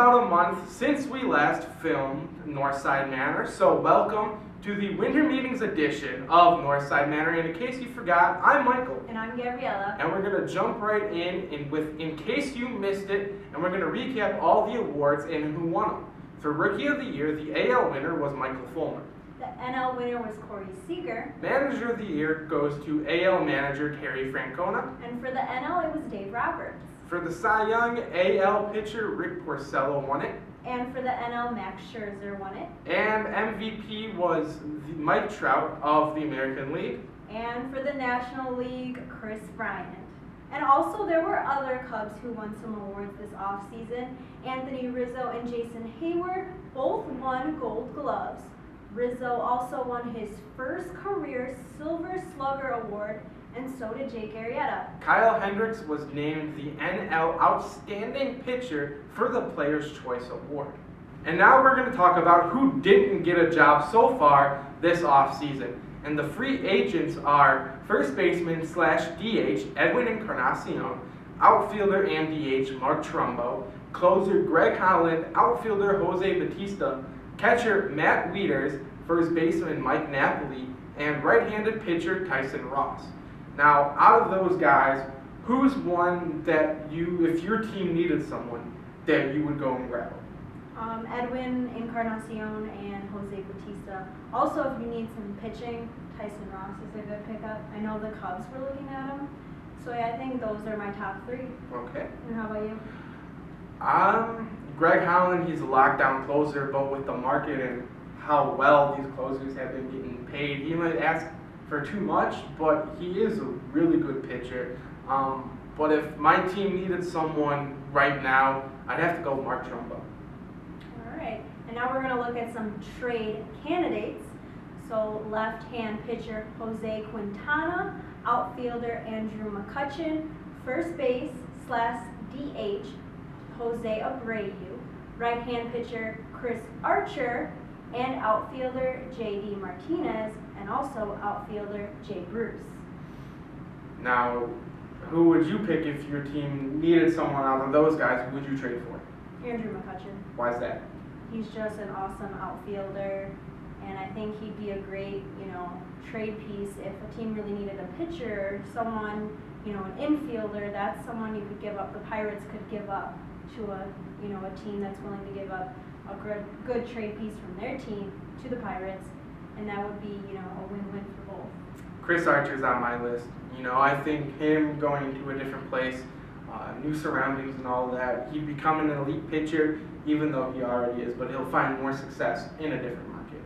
about a month since we last filmed Northside Manor, so welcome to the Winter Meetings edition of Northside Manor. And in case you forgot, I'm Michael. And I'm Gabriella. And we're going to jump right in case you missed it, and we're going to recap all the awards and who won them. For Rookie of the Year, the AL winner was Michael Fulmer. The NL winner was Corey Seager. Manager of the Year goes to AL manager Terry Francona. And for the NL, it was Dave Roberts. For the Cy Young, AL pitcher Rick Porcello won it. And for the NL, Max Scherzer won it. And MVP was Mike Trout of the American League. And for the National League, Chris Bryant. And also there were other Cubs who won some awards this offseason. Anthony Rizzo and Jason Hayward both won Gold Gloves. Rizzo also won his first career Silver Slugger Award, and so did Jake Arrieta. Kyle Hendricks was named the NL Outstanding Pitcher for the Players' Choice Award. And now we're going to talk about who didn't get a job so far this offseason. And the free agents are first baseman / DH Edwin Encarnacion, outfielder and DH Mark Trumbo, closer Greg Holland, outfielder Jose Batista, catcher Matt Wieters, first baseman Mike Napoli, and right-handed pitcher Tyson Ross. Now, out of those guys, who's one that if your team needed someone, that you would go and grab? Edwin Encarnacion and Jose Batista. Also, if you need some pitching, Tyson Ross is a good pickup. I know the Cubs were looking at him. So yeah, I think those are my top three. Okay. And how about you? Greg Holland, he's a lockdown closer, but with the market and how well these closers have been getting paid, he might ask for too much, but he is a really good pitcher. But if my team needed someone right now, I'd have to go Mark Trumbo. All right, and now we're going to look at some trade candidates. So left-hand pitcher Jose Quintana, outfielder Andrew McCutchen, first base / DH Jose Abreu, right-hand pitcher Chris Archer, and outfielder J.D. Martinez, and also outfielder Jay Bruce. Now, who would you pick if your team needed someone out of those guys? Who would you trade for? Andrew McCutchen. Why is that? He's just an awesome outfielder, and I think he'd be a great, trade piece if a team really needed a pitcher, someone, an infielder. That's someone you could give up. The Pirates could give up to a team that's willing to give up a good trade piece from their team to the Pirates, and that would be, a win-win for both. Chris Archer's on my list. I think him going to a different place, new surroundings and all of that, he'd become an elite pitcher, even though he already is, but he'll find more success in a different market.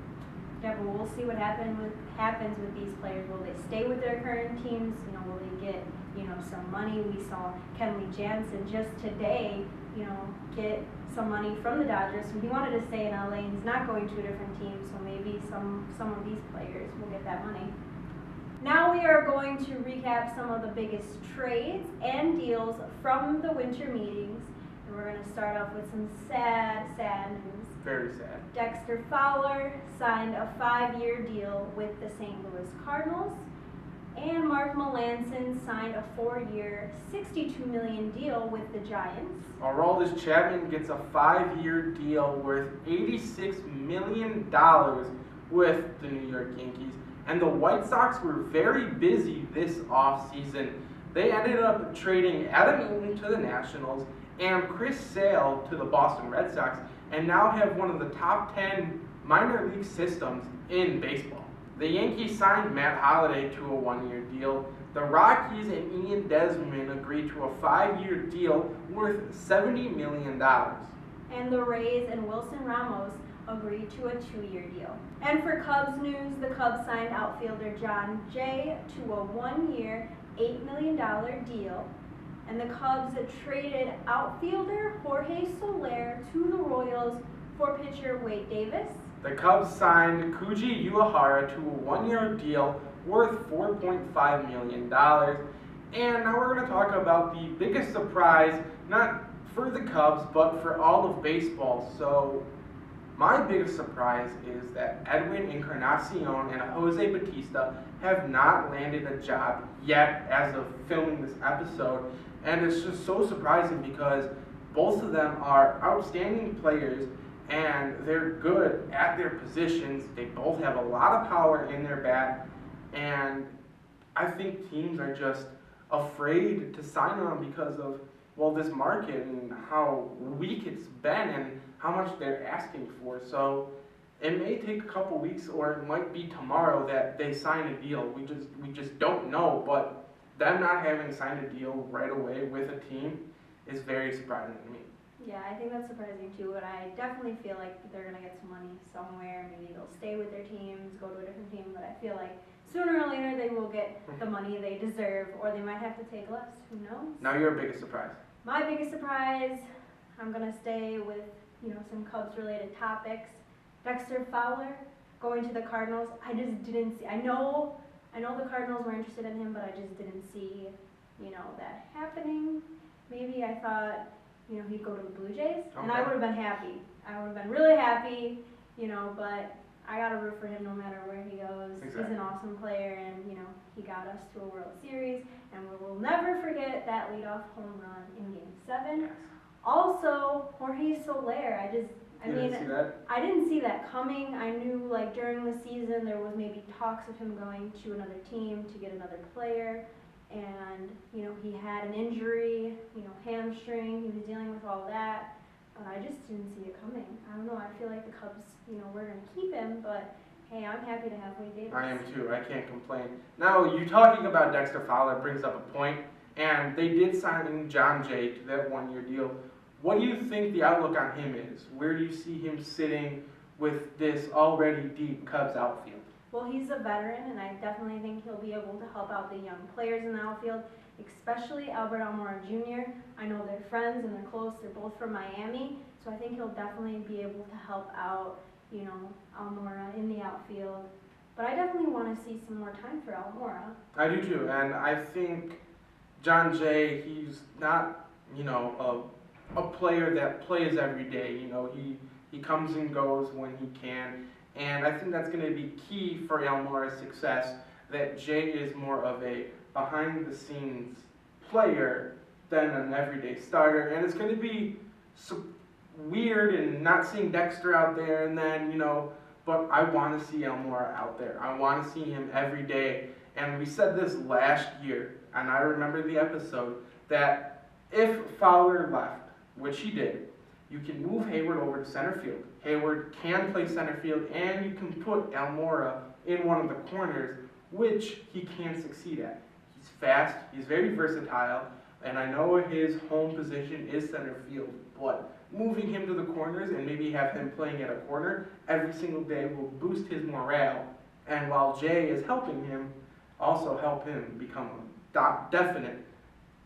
Yeah, but we'll see what happens with these players. Will they stay with their current teams? Will they get, some money? We saw Kenley Jansen just today, get some money from the Dodgers. So he wanted to stay in LA, and he's not going to a different team, so maybe some of these players will get that money. Now we are going to recap some of the biggest trades and deals from the winter meetings. And we're going to start off with some sad news. Very sad. Dexter Fowler signed a 5-year deal with the St. Louis Cardinals. And Mark Melancon signed a 4-year, $62 million deal with the Giants. Aroldis Chapman gets a 5-year deal worth $86 million with the New York Yankees. And the White Sox were very busy this offseason. They ended up trading Adam Eaton to the Nationals and Chris Sale to the Boston Red Sox, and now have one of the top 10 minor league systems in baseball. The Yankees signed Matt Holliday to a 1-year deal. The Rockies and Ian Desmond agreed to a 5-year deal worth $70 million. And the Rays and Wilson Ramos agreed to a 2-year deal. And for Cubs news, the Cubs signed outfielder John Jay to a 1-year, $8 million deal. And the Cubs traded outfielder Jorge Soler to the Royals for pitcher Wade Davis. The Cubs signed Kuji Uehara to a 1-year deal worth $4.5 million. And now we're going to talk about the biggest surprise, not for the Cubs, but for all of baseball. So my biggest surprise is that Edwin Encarnacion and Jose Batista have not landed a job yet as of filming this episode. And it's just so surprising because Both of them are outstanding players, and they're good at their positions. They both have a lot of power in their bat, and I think teams are just afraid to sign them because of, well, this market and how weak it's been and how much they're asking for. So it may take a couple weeks, or it might be tomorrow that they sign a deal. We just don't know. But them not having signed a deal right away with a team is very surprising to me. Yeah, I think that's surprising too, but I definitely feel like they're going to get some money somewhere. Maybe they'll stay with their teams, go to a different team, but I feel like sooner or later they will get the money they deserve, or they might have to take less. Who knows? Now your biggest surprise. My biggest surprise, I'm going to stay with, some Cubs-related topics. Dexter Fowler going to the Cardinals. I just didn't see. I know the Cardinals were interested in him, but I just didn't see, that happening. Maybe I thought, he'd go to the Blue Jays, and I would have been happy. I would have been really happy, but I got to root for him no matter where he goes. Exactly. He's an awesome player, and, he got us to a World Series, and we will never forget that leadoff home run in Game 7. Yes. Also, Jorge Soler, I didn't see that? I didn't see that coming. I knew, during the season there was maybe talks of him going to another team to get another player. And, he had an injury, hamstring. He was dealing with all that. But I just didn't see it coming. I don't know. I feel like the Cubs, were going to keep him. But, hey, I'm happy to have Wade Davis. I am too. I can't complain. Now, you talking about Dexter Fowler brings up a point. And they did sign John Jay to that one-year deal. What do you think the outlook on him is? Where do you see him sitting with this already deep Cubs outfield? Well, he's a veteran, and I definitely think he'll be able to help out the young players in the outfield, especially Albert Almora Jr. I know they're friends and they're close. They're both from Miami, so I think he'll definitely be able to help out, Almora in the outfield. But I definitely want to see some more time for Almora. I do too, and I think John Jay, he's not, a player that plays every day. He comes and goes when he can. And I think that's going to be key for Almora's success, that Jay is more of a behind-the-scenes player than an everyday starter. And it's going to be weird and not seeing Dexter out there, and then, but I want to see Almora out there. I want to see him every day. And we said this last year, and I remember the episode, that if Fowler left, which he did, you can move Hayward over to center field. Hayward can play center field, and you can put Almora in one of the corners, which he can succeed at. He's fast, he's very versatile, and I know his home position is center field, but moving him to the corners and maybe have him playing at a corner every single day will boost his morale, and while Jay is helping him, also help him become a definite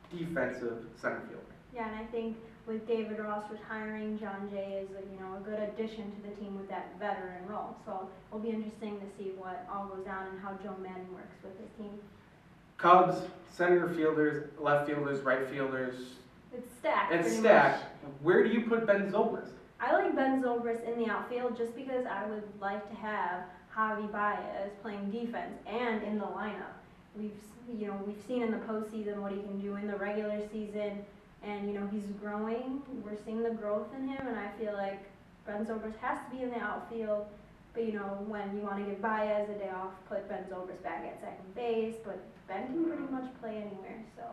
defensive center fielder. Yeah, and I think with David Ross retiring, John Jay is a good addition to the team with that veteran role. So it'll be interesting to see what all goes down and how Joe Madden works with his team. Cubs, center fielders, left fielders, right fielders. It's stacked. It's stacked. Where do you put Ben Zobrist? I like Ben Zobrist in the outfield just because I would like to have Javi Baez playing defense and in the lineup. We've seen in the postseason what he can do in the regular season. And, he's growing. We're seeing the growth in him, and I feel like Ben Zobrist has to be in the outfield. But, when you want to give Baez a day off, put Ben Zobrist back at second base. But Ben can pretty much play anywhere, so.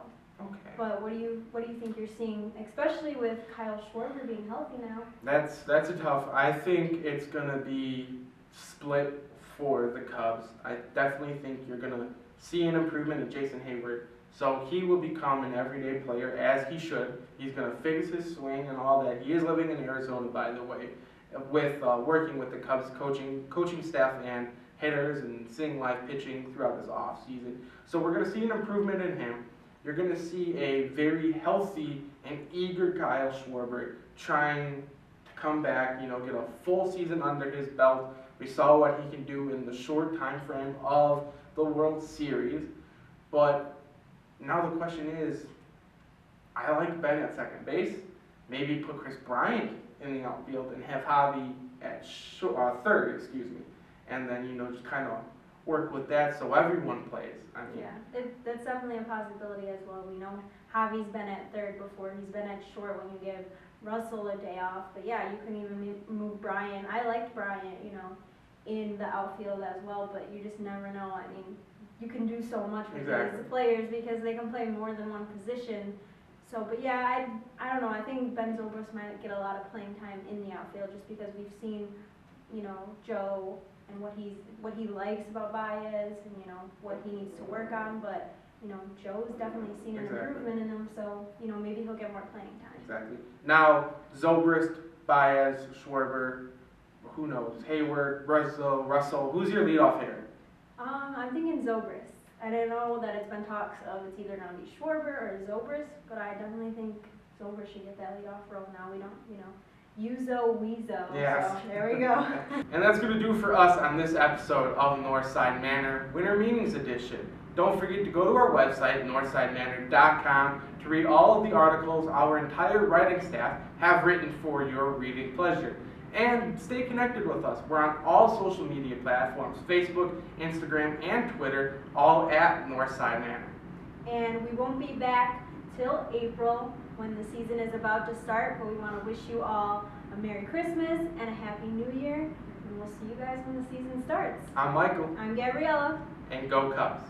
Okay. But what do you think you're seeing, especially with Kyle Schwarber being healthy now? That's a tough. I think it's going to be split for the Cubs. I definitely think you're going to see an improvement in Jason Hayward. So he will become an everyday player, as he should. He's going to fix his swing and all that. He is living in Arizona, by the way, with working with the Cubs coaching staff and hitters and seeing live pitching throughout this offseason. So we're going to see an improvement in him. You're going to see a very healthy and eager Kyle Schwarber trying to come back, get a full season under his belt. We saw what he can do in the short time frame of the World Series, but now the question is, I like Ben at second base. Maybe put Chris Bryant in the outfield and have Javi at third, and then just kind of work with that so everyone plays. Yeah, that's definitely a possibility as well. We know Javi's been at third before. He's been at short when you give Russell a day off. But yeah, you couldn't even move Bryant. I liked Bryant, you know, in the outfield as well, but you just never know. I mean, you can do so much with Exactly. these players because they can play more than one position. So, but yeah, I don't know. I think Ben Zobrist might get a lot of playing time in the outfield just because we've seen, you know, Joe and what he likes about Baez and, you know, what he needs to work on. But, you know, Joe's definitely seen an Exactly. improvement in him, so, you know, maybe he'll get more playing time. Exactly. Now, Zobrist, Baez, Schwarber, who knows? Hayward, Russell. Who's your leadoff hitter? I'm thinking Zobrist. I don't know that it's been talks of it's either going to be Schwarber or Zobrist, but I definitely think Zobrist should get that leadoff role now. We don't, you know, Uzo, Weezo. Yes. So there we go. And that's going to do for us on this episode of Northside Manor Winter Meetings Edition. Don't forget to go to our website, northsidemanor.com, to read all of the articles our entire writing staff have written for your reading pleasure. And stay connected with us. We're on all social media platforms, Facebook, Instagram, and Twitter, all at Northside Manor. And we won't be back till April when the season is about to start, but we want to wish you all a Merry Christmas and a Happy New Year, and we'll see you guys when the season starts. I'm Michael. I'm Gabriella. And go Cubs.